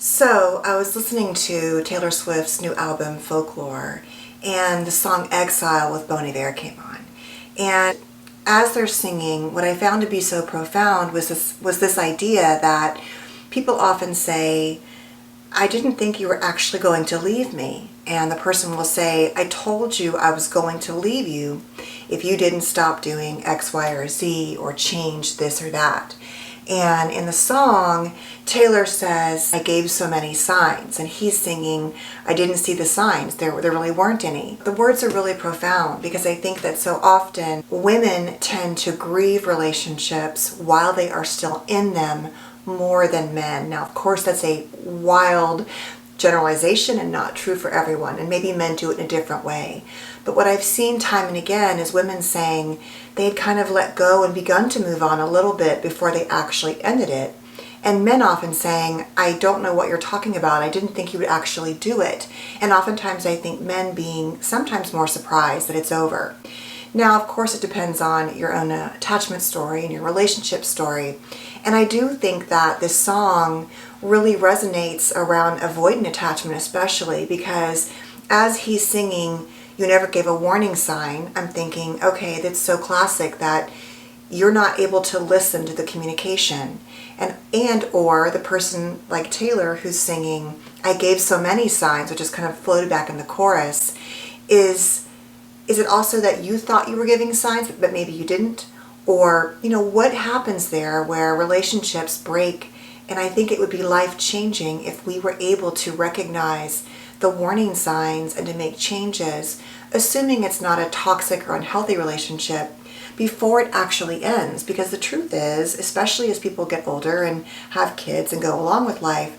So I was listening to Taylor Swift's new album, Folklore, and the song Exile with Iver came on. And as they're singing, what I found to be so profound was this idea that people often say, I didn't think you were actually going to leave me. And the person will say, I told you I was going to leave you if you didn't stop doing X, Y, or Z or change this or that. And in the song, Taylor says, I gave so many signs. And he's singing, I didn't see the signs. There really weren't any. The words are really profound because I think that so often women tend to grieve relationships while they are still in them more than men. Now, of course, that's a wild generalization and not true for everyone, and maybe men do it in a different way. But what I've seen time and again is women saying they had kind of let go and begun to move on a little bit before they actually ended it. And men often saying, I don't know what you're talking about. I didn't think you would actually do it. And oftentimes I think men being sometimes more surprised that it's over. Now, of course, it depends on your own attachment story and your relationship story. And I do think that this song really resonates around avoidant attachment, especially because as he's singing, you never gave a warning sign, I'm thinking, okay, that's so classic that you're not able to listen to the communication. And or the person like Taylor who's singing, I gave so many signs, which is kind of floated back in the chorus, is it also that you thought you were giving signs, but maybe you didn't? Or, what happens there where relationships break? And I think it would be life-changing if we were able to recognize the warning signs and to make changes, assuming it's not a toxic or unhealthy relationship, before it actually ends. Because the truth is, especially as people get older and have kids and go along with life,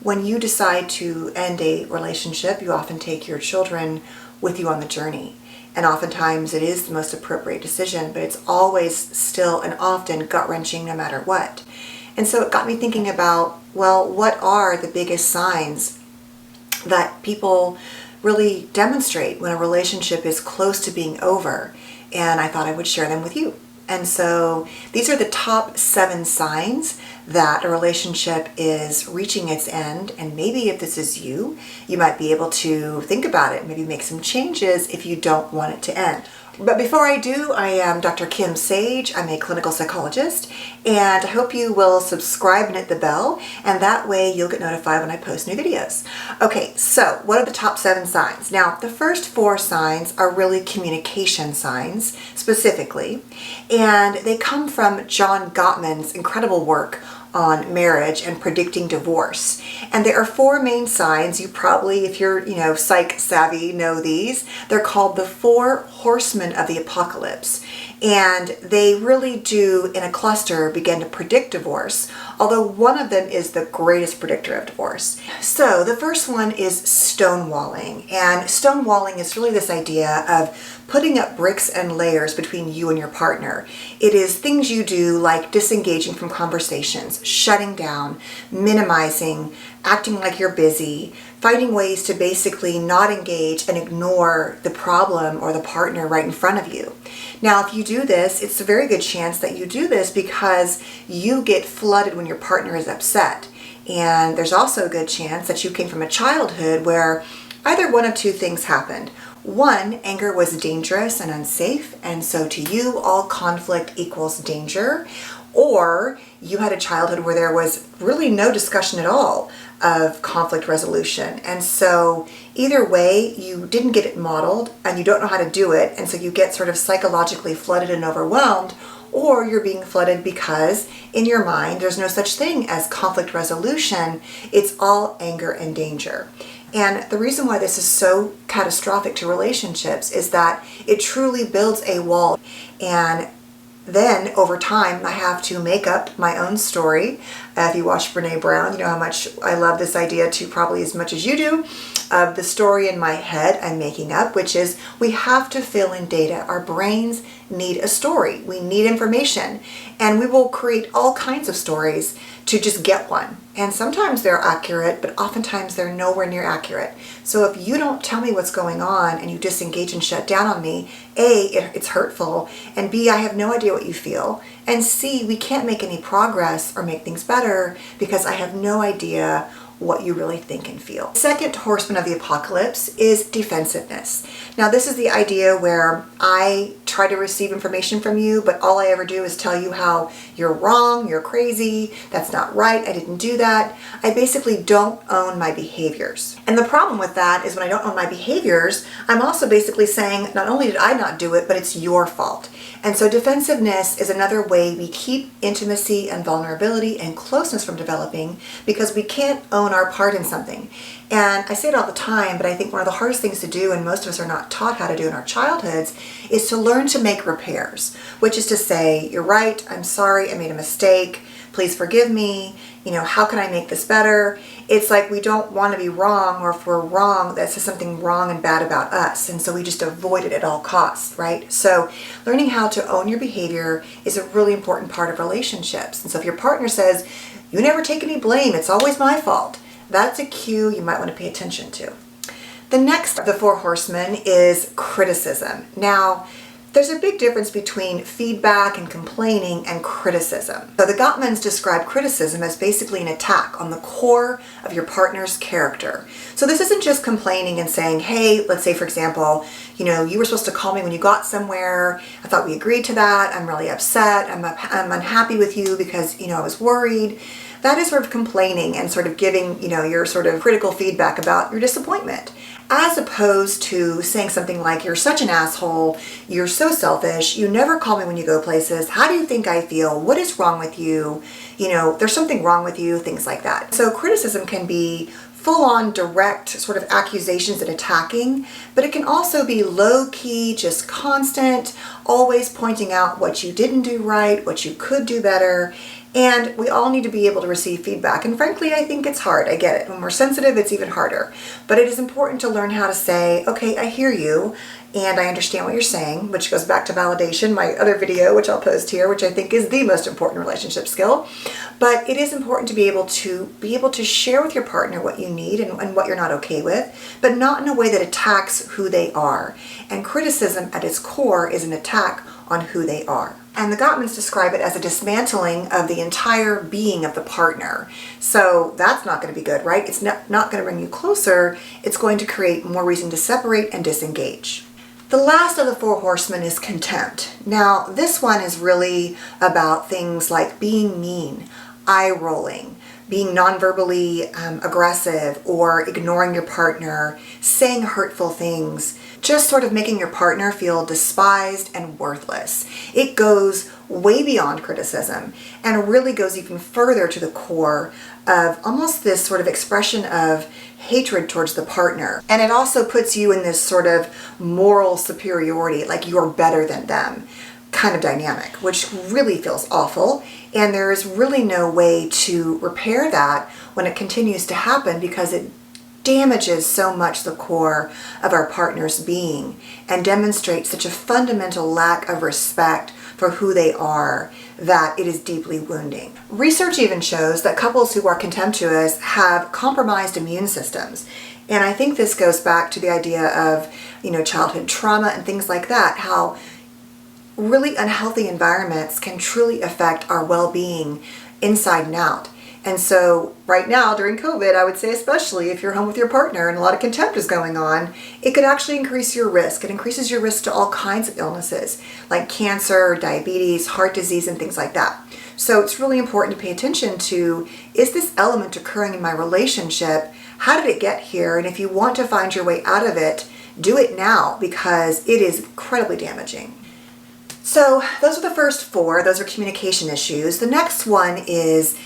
when you decide to end a relationship, you often take your children with you on the journey. And oftentimes it is the most appropriate decision, but it's always still and often gut-wrenching no matter what. And so it got me thinking about, well, what are the biggest signs that people really demonstrate when a relationship is close to being over? And I thought I would share them with you. And so these are the top 7 signs that a relationship is reaching its end. And maybe if this is you, you might be able to think about it, maybe make some changes if you don't want it to end. But before I do, I am Dr. Kim Sage. I'm a clinical psychologist, and I hope you will subscribe and hit the bell, and that way you'll get notified when I post new videos. Okay, so what are the top 7 signs? Now, the first 4 signs are really communication signs, specifically, and they come from John Gottman's incredible work on marriage and predicting divorce. And there are 4 main signs. You probably, if you're, psych savvy, know these. They're called the 4 horsemen of the apocalypse. And they really do, in a cluster, begin to predict divorce, although one of them is the greatest predictor of divorce. So the first one is stonewalling. And stonewalling is really this idea of putting up bricks and layers between you and your partner. It is things you do like disengaging from conversations, shutting down, minimizing, acting like you're busy, finding ways to basically not engage and ignore the problem or the partner right in front of you. Now, if you do this, it's a very good chance that you do this because you get flooded when your partner is upset. And there's also a good chance that you came from a childhood where either one of 2 things happened. 1, anger was dangerous and unsafe, and so to you, all conflict equals danger. Or you had a childhood where there was really no discussion at all of conflict resolution. And so either way, you didn't get it modeled and you don't know how to do it. And so you get sort of psychologically flooded and overwhelmed, or you're being flooded because in your mind, there's no such thing as conflict resolution. It's all anger and danger. And the reason why this is so catastrophic to relationships is that it truly builds a wall. And then over time, I have to make up my own story. If you watch Brene Brown, you know how much I love this idea too, probably as much as you do, of the story in my head I'm making up, which is we have to fill in data. Our brains need a story. We need information. And we will create all kinds of stories to just get one. And sometimes they're accurate, but oftentimes they're nowhere near accurate. So if you don't tell me what's going on and you disengage and shut down on me, A, it's hurtful, and B, I have no idea what you feel, and C, we can't make any progress or make things better because I have no idea what you really think and feel. The second horseman of the apocalypse is defensiveness. Now, this is the idea where I try to receive information from you, but all I ever do is tell you how you're wrong, you're crazy, that's not right, I didn't do that. I basically don't own my behaviors. And the problem with that is when I don't own my behaviors, I'm also basically saying, not only did I not do it, but it's your fault. And so defensiveness is another way we keep intimacy and vulnerability and closeness from developing because we can't own our part in something. And I say it all the time, but I think one of the hardest things to do, and most of us are not taught how to do in our childhoods, is to learn to make repairs, which is to say, you're right, I'm sorry, I made a mistake, please forgive me, how can I make this better? It's like we don't want to be wrong, or if we're wrong, that says something wrong and bad about us. And so we just avoid it at all costs, right? So learning how to own your behavior is a really important part of relationships. And so if your partner says, you never take any blame, it's always my fault, that's a cue you might want to pay attention to. The next of the four horsemen is criticism. Now, there's a big difference between feedback and complaining and criticism. So the Gottmans describe criticism as basically an attack on the core of your partner's character. So this isn't just complaining and saying, hey, let's say for example, you were supposed to call me when you got somewhere. I thought we agreed to that. I'm really upset. I'm unhappy with you because, I was worried. That is sort of complaining and sort of giving, your sort of critical feedback about your disappointment. As opposed to saying something like, you're such an asshole, you're so selfish, you never call me when you go places, how do you think I feel, what is wrong with you, there's something wrong with you, things like that. So criticism can be full-on direct sort of accusations and attacking, but it can also be low-key, just constant, always pointing out what you didn't do right, what you could do better. And we all need to be able to receive feedback. And frankly, I think it's hard. I get it. When we're sensitive, it's even harder. But it is important to learn how to say, okay, I hear you, and I understand what you're saying, which goes back to validation, my other video, which I'll post here, which I think is the most important relationship skill. But it is important to be able to share with your partner what you need and what you're not okay with, but not in a way that attacks who they are. And criticism at its core is an attack on who they are. And the Gottmans describe it as a dismantling of the entire being of the partner. So that's not going to be good, right? It's not going to bring you closer. It's going to create more reason to separate and disengage. The last of the four horsemen is contempt. Now, this one is really about things like being mean, eye-rolling, being non-verbally aggressive, or ignoring your partner, saying hurtful things, just sort of making your partner feel despised and worthless. It goes way beyond criticism and really goes even further to the core of almost this sort of expression of hatred towards the partner. And it also puts you in this sort of moral superiority, like you're better than them kind of dynamic, which really feels awful. And there is really no way to repair that when it continues to happen because it damages so much the core of our partner's being and demonstrates such a fundamental lack of respect for who they are that it is deeply wounding. Research even shows that couples who are contemptuous have compromised immune systems. And I think this goes back to the idea of, childhood trauma and things like that, how really unhealthy environments can truly affect our well-being inside and out. And so right now during COVID, I would say especially if you're home with your partner and a lot of contempt is going on, it could actually increase your risk. It increases your risk to all kinds of illnesses like cancer, diabetes, heart disease, and things like that. So it's really important to pay attention to, is this element occurring in my relationship? How did it get here? And if you want to find your way out of it, do it now because it is incredibly damaging. So those are the first four. Those are communication issues. The next one is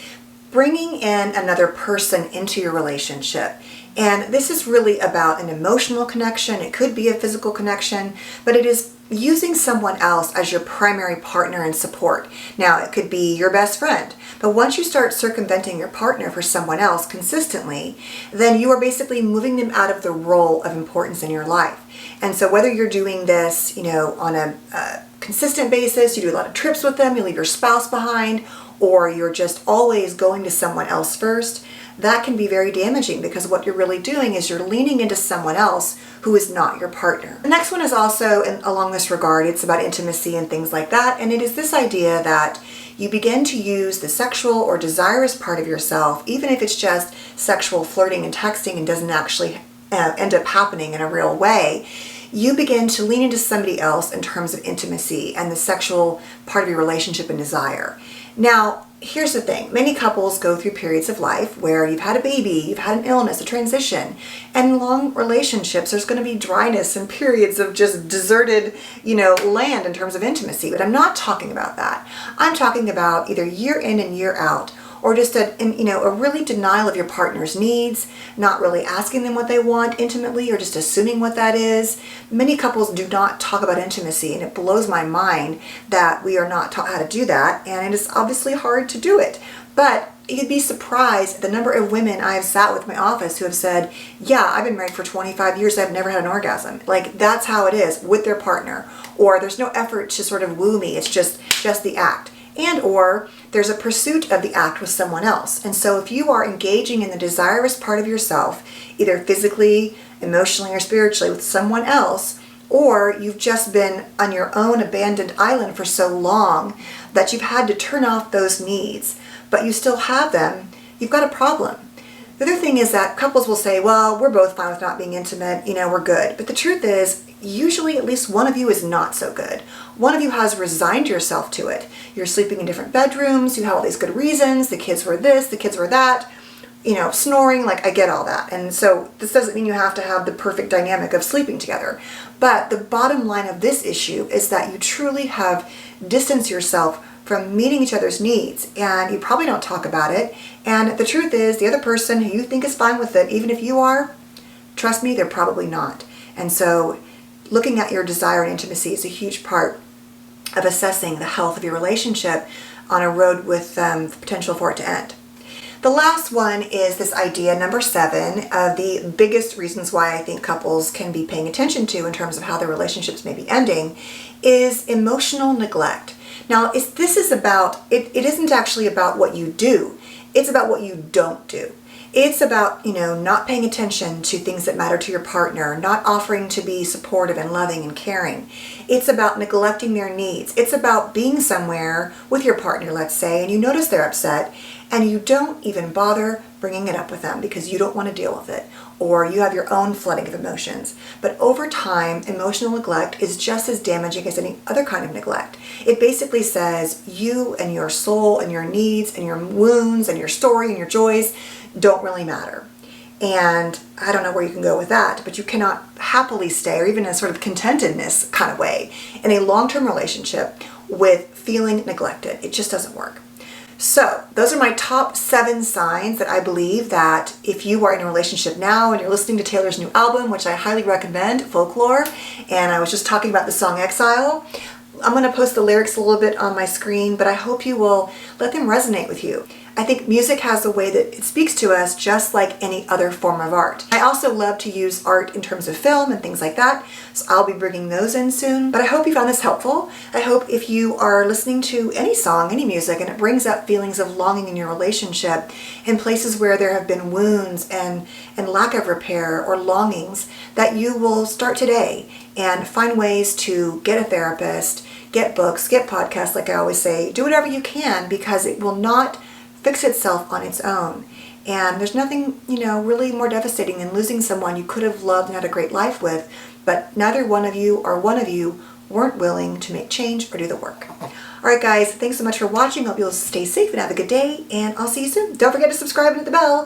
bringing in another person into your relationship. And this is really about an emotional connection. It could be a physical connection, but it is using someone else as your primary partner and support. Now, it could be your best friend, but once you start circumventing your partner for someone else consistently, then you are basically moving them out of the role of importance in your life. And so whether you're doing this, on a consistent basis, you do a lot of trips with them, you leave your spouse behind, or you're just always going to someone else first, that can be very damaging, because what you're really doing is you're leaning into someone else who is not your partner. The next one is also along this regard. It's about intimacy and things like that, and it is this idea that you begin to use the sexual or desirous part of yourself, even if it's just sexual flirting and texting and doesn't actually end up happening in a real way. You begin to lean into somebody else in terms of intimacy and the sexual part of your relationship and desire. Now, here's the thing. Many couples go through periods of life where you've had a baby, you've had an illness, a transition, and in long relationships, there's going to be dryness and periods of just deserted, land in terms of intimacy. But I'm not talking about that. I'm talking about either year in and year out, or just a really denial of your partner's needs, not really asking them what they want intimately, or just assuming what that is. Many couples do not talk about intimacy, and it blows my mind that we are not taught how to do that, and it is obviously hard to do it. But you'd be surprised at the number of women I have sat with in my office who have said, yeah, I've been married for 25 years, I've never had an orgasm. Like, that's how it is with their partner. Or there's no effort to sort of woo me, it's just the act. And or there's a pursuit of the act with someone else. And so if you are engaging in the desirous part of yourself, either physically, emotionally, or spiritually with someone else, or you've just been on your own abandoned island for so long that you've had to turn off those needs, but you still have them, you've got a problem. The other thing is that couples will say, well, we're both fine with not being intimate, we're good. But the truth is, usually at least one of you is not so good. One of you has resigned yourself to it. You're sleeping in different bedrooms, you have all these good reasons, the kids were this, the kids were that, snoring, I get all that. And so this doesn't mean you have to have the perfect dynamic of sleeping together. But the bottom line of this issue is that you truly have distanced yourself from meeting each other's needs, and you probably don't talk about it. And the truth is, the other person who you think is fine with it, even if you are, trust me, they're probably not. And so looking at your desire and intimacy is a huge part of assessing the health of your relationship on a road with potential for it to end. The last one is this idea, number 7, of the biggest reasons why I think couples can be paying attention to in terms of how their relationships may be ending, is emotional neglect. Now, this is about, it isn't actually about what you do, it's about what you don't do. It's about, not paying attention to things that matter to your partner, not offering to be supportive and loving and caring. It's about neglecting their needs. It's about being somewhere with your partner, let's say, and you notice they're upset, and you don't even bother bringing it up with them because you don't want to deal with it, or you have your own flooding of emotions. But over time, emotional neglect is just as damaging as any other kind of neglect. It basically says you and your soul and your needs and your wounds and your story and your joys don't really matter. And I don't know where you can go with that, but you cannot happily stay, or even in a sort of contentedness kind of way, in a long-term relationship with feeling neglected. It just doesn't work. So those are my top 7 signs that I believe that if you are in a relationship now and you're listening to Taylor's new album, which I highly recommend, Folklore, and I was just talking about the song Exile, I'm going to post the lyrics a little bit on my screen, but I hope you will let them resonate with you. I think music has a way that it speaks to us just like any other form of art. I also love to use art in terms of film and things like that, so I'll be bringing those in soon. But I hope you found this helpful. I hope if you are listening to any song, any music, and it brings up feelings of longing in your relationship in places where there have been wounds and lack of repair or longings, that you will start today and find ways to get a therapist, get books, get podcasts, like I always say. Do whatever you can, because it will not fix itself on its own. And there's nothing, really more devastating than losing someone you could have loved and had a great life with, but neither one of you or one of you weren't willing to make change or do the work. All right, guys, thanks so much for watching. Hope you'll stay safe and have a good day, and I'll see you soon. Don't forget to subscribe and hit the bell.